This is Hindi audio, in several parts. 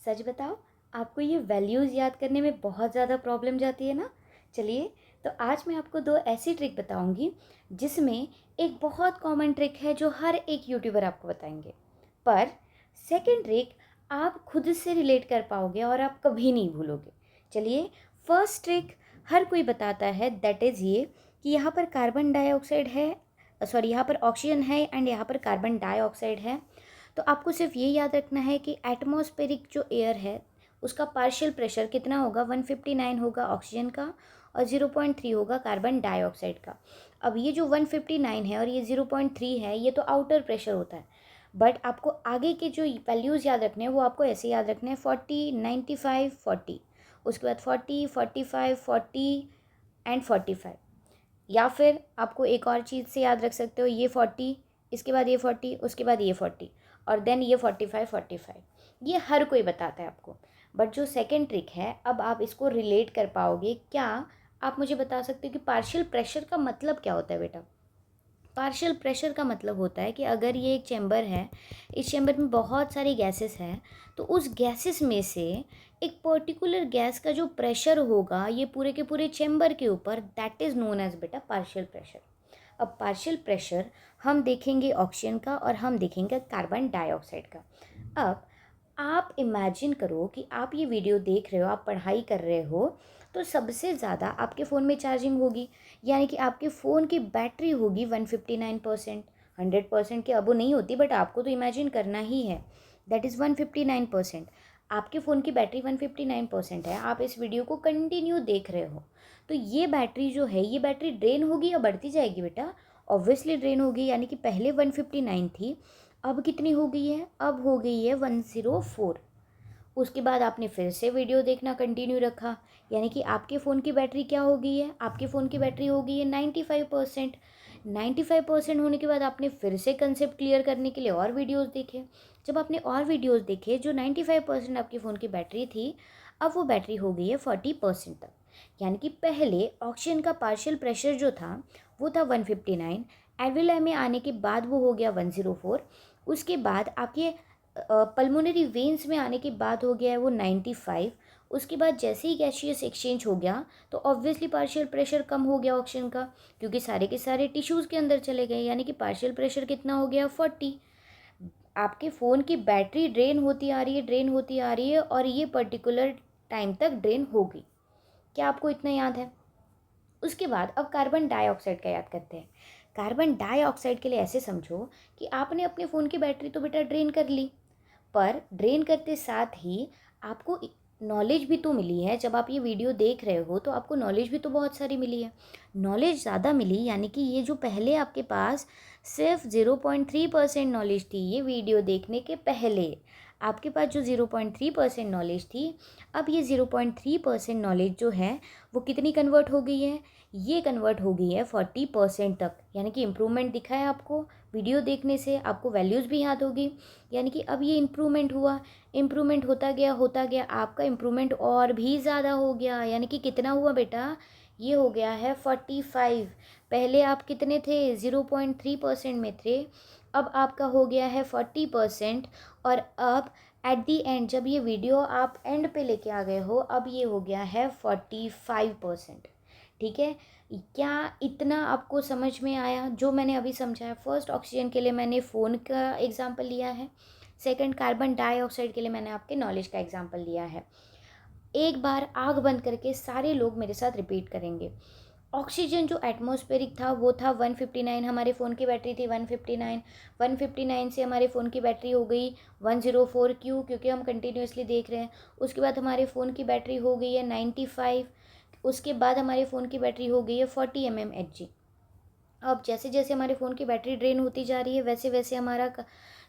सच बताओ, आपको ये वैल्यूज़ याद करने में बहुत ज़्यादा प्रॉब्लम जाती है ना? चलिए, तो आज मैं आपको 2 ऐसी ट्रिक बताऊँगी, जिसमें एक बहुत कॉमन ट्रिक है जो हर एक यूट्यूबर आपको बताएँगे। पर सेकंड ट्रिक आप खुद से रिलेट कर पाओगे और आप कभी नहीं भूलोगे। चलिए, फर्स्ट ट्रिक हर कोई बताता है, दैट इज़ ये कि यहाँ पर कार्बन डाइऑक्साइड है, सॉरी, यहाँ पर ऑक्सीजन है एंड यहाँ पर कार्बन डाइऑक्साइड है। तो आपको सिर्फ ये याद रखना है कि एटमॉस्फेरिक जो एयर है उसका पार्शियल प्रेशर कितना होगा, 159 होगा ऑक्सीजन का और 0.3 होगा कार्बन डाइऑक्साइड का। अब ये जो 159 है और ये 0.3 है, ये तो आउटर प्रेशर होता है। बट आपको आगे के जो वैल्यूज़ याद रखने हैं वो आपको ऐसे याद रखने हैं, 40, 95, 40, उसके बाद 40, 45, 40 एंड 45। या फिर आपको एक और चीज़ से याद रख सकते हो, ये 40, इसके बाद ये 40, उसके बाद ये 40 और देन ये 45, 45। ये हर कोई बताता है आपको। बट जो सेकंड ट्रिक है, अब आप इसको रिलेट कर पाओगे क्या? आप मुझे बता सकते हो कि पार्शियल प्रेशर का मतलब क्या होता है बेटा? पार्शियल प्रेशर का मतलब होता है कि अगर ये एक चैम्बर है, इस चैम्बर में बहुत सारी गैसेस हैं, तो उस गैसेस में से एक पर्टिकुलर गैस का जो प्रेशर होगा ये पूरे के पूरे चैम्बर के ऊपर, दैट इज़ नोन एज बेटा पार्शियल प्रेशर। अब पार्शियल प्रेशर हम देखेंगे ऑक्सीजन का और हम देखेंगे कार्बन डाइऑक्साइड का। अब आप इमेजिन करो कि आप ये वीडियो देख रहे हो, आप पढ़ाई कर रहे हो, तो सबसे ज़्यादा आपके फ़ोन में चार्जिंग होगी, यानी कि आपके फ़ोन की बैटरी होगी 159%। 100% के अबो नहीं होती, बट आपको तो इमेजिन करना ही है, दैट इज़ 159%। आपके फ़ोन की बैटरी 159% है, आप इस वीडियो को कंटिन्यू देख रहे हो, तो ये बैटरी जो है, ये बैटरी ड्रेन होगी या बढ़ती जाएगी बेटा? ऑब्वियसली ड्रेन होगी, यानी कि पहले 159 थी, अब कितनी हो गई है? अब हो गई है 104। उसके बाद आपने फिर से वीडियो देखना कंटिन्यू रखा, यानी कि आपके फ़ोन की बैटरी क्या हो गई है? आपके फ़ोन की बैटरी हो गई है 95%। 95% होने के बाद आपने फिर से कंसेप्ट क्लियर करने के लिए और वीडियोस देखे। जब आपने और वीडियोस देखे, जो 95% आपके फ़ोन की बैटरी थी, अब वो बैटरी हो गई है 40% तक। यानी कि पहले ऑक्सीजन का पार्शियल प्रेशर जो था वो था 159, एल्विलाई में आने के बाद वो हो गया 104, उसके बाद आपके पल्मोनरी वेन्स में आने के बाद हो गया है वो 95। उसके बाद जैसे ही गैसियस एक्सचेंज हो गया तो ऑब्वियसली पार्शियल प्रेशर कम हो गया ऑक्सीजन का, क्योंकि सारे के सारे टिश्यूज़ के अंदर चले गए, यानी कि पार्शियल प्रेशर कितना हो गया, 40। आपके फ़ोन की बैटरी ड्रेन होती आ रही है, ड्रेन होती आ रही है, और ये पर्टिकुलर टाइम तक ड्रेन होगी। क्या आपको इतना याद है? उसके बाद अब कार्बन डाइऑक्साइड का याद करते हैं। कार्बन डाइऑक्साइड के लिए ऐसे समझो कि आपने अपने फ़ोन की बैटरी तो बेटा ड्रेन कर ली, पर ड्रेन करते साथ ही आपको नॉलेज भी तो मिली है। जब आप ये वीडियो देख रहे हो तो आपको नॉलेज भी तो बहुत सारी मिली है। नॉलेज ज़्यादा मिली, यानी कि ये जो पहले आपके पास सिर्फ 0.3% नॉलेज थी, ये वीडियो देखने के पहले आपके पास जो 0.3% नॉलेज थी, अब ये 0.3% नॉलेज जो है वो कितनी कन्वर्ट हो गई है? ये कन्वर्ट हो गई है 40% तक। यानी कि इम्प्रूवमेंट दिखा है आपको वीडियो देखने से, आपको वैल्यूज़ भी याद होगी, यानी कि अब ये इम्प्रूवमेंट हुआ। इम्प्रूवमेंट होता गया, आपका इम्प्रूवमेंट और भी ज़्यादा हो गया, यानी कि कितना हुआ बेटा? ये हो गया है 45। पहले आप कितने थे? 0.3% में थे, अब आपका हो गया है 40%। और अब एट दी एंड, जब ये वीडियो आप एंड पे लेके आ गए हो, अब ये हो गया है 45%। ठीक है? क्या इतना आपको समझ में आया जो मैंने अभी समझाया? फर्स्ट ऑक्सीजन के लिए मैंने फ़ोन का एग्जांपल लिया है, सेकंड कार्बन डाइऑक्साइड के लिए मैंने आपके नॉलेज का एग्जांपल लिया है। एक बार आँख बंद करके सारे लोग मेरे साथ रिपीट करेंगे। ऑक्सीजन जो एटमॉस्फेरिक था वो था 159, हमारे फ़ोन की बैटरी थी 159। 159 से हमारे फ़ोन की बैटरी हो गई 104, क्यों? क्योंकि हम कंटिन्यूसली देख रहे हैं। उसके बाद हमारे फ़ोन की बैटरी हो गई है 95। उसके बाद हमारे फ़ोन की बैटरी हो गई है 40 mmHg। अब जैसे जैसे हमारे फ़ोन की बैटरी ड्रेन होती जा रही है, वैसे वैसे हमारा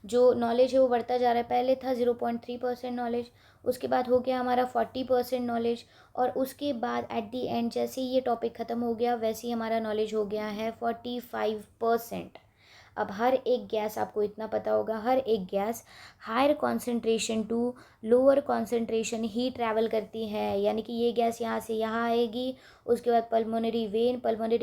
जो नॉलेज है वो बढ़ता जा रहा है। पहले था 0.3% नॉलेज, उसके बाद हो गया हमारा 40% नॉलेज, और उसके बाद एट दी एंड जैसे ही ये टॉपिक ख़त्म हो गया, वैसे ही हमारा नॉलेज हो गया है 45%। अब हर एक गैस, आपको इतना पता होगा, हर एक gas higher concentration to lower concentration ही ट्रैवल करती है, यानी कि ये गैस यहाँ से यहाँ आएगी, उसके बाद पल्मोनरी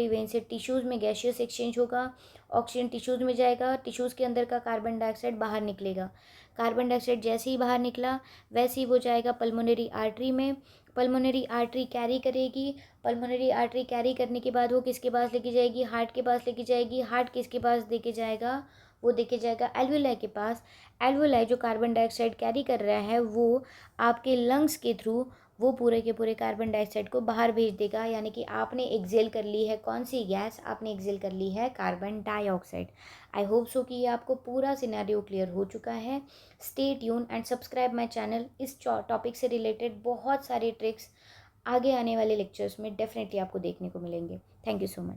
वेन से टिश्यूज़ में गैसियस एक्सचेंज होगा, ऑक्सीजन टिश्यूज़ में जाएगा, टिश्यूज़ के अंदर का कार्बन डाइऑक्साइड बाहर निकलेगा। कार्बन डाइऑक्साइड जैसे ही बाहर निकला वैसे ही वो जाएगा पल्मोनरी आर्टरी में, पल्मोनरी आर्टरी कैरी करेगी, पल्मोनरी आर्टरी कैरी करने के बाद वो किसके पास लेके जाएगी, हार्ट के पास लेके जाएगी, हार्ट किसके पास लेके जाएगा, वो लेके जाएगा एल्वुलाई के पास। एल्वुलाई जो कार्बन डाइऑक्साइड कैरी कर रहा है वो आपके लंग्स के थ्रू वो पूरे के पूरे कार्बन डाइऑक्साइड को बाहर भेज देगा, यानी कि आपने एक्सेल कर ली है कौन सी गैस, आपने एक्सेल कर ली है carbon dioxide. I hope so कि ये आपको पूरा सिनेरियो क्लियर हो चुका है। Stay tune and subscribe my channel. इस टॉपिक से रिलेटेड बहुत सारे ट्रिक्स आगे आने वाले लेक्चर्स में डेफिनेटली आपको देखने को मिलेंगे। Thank you so much.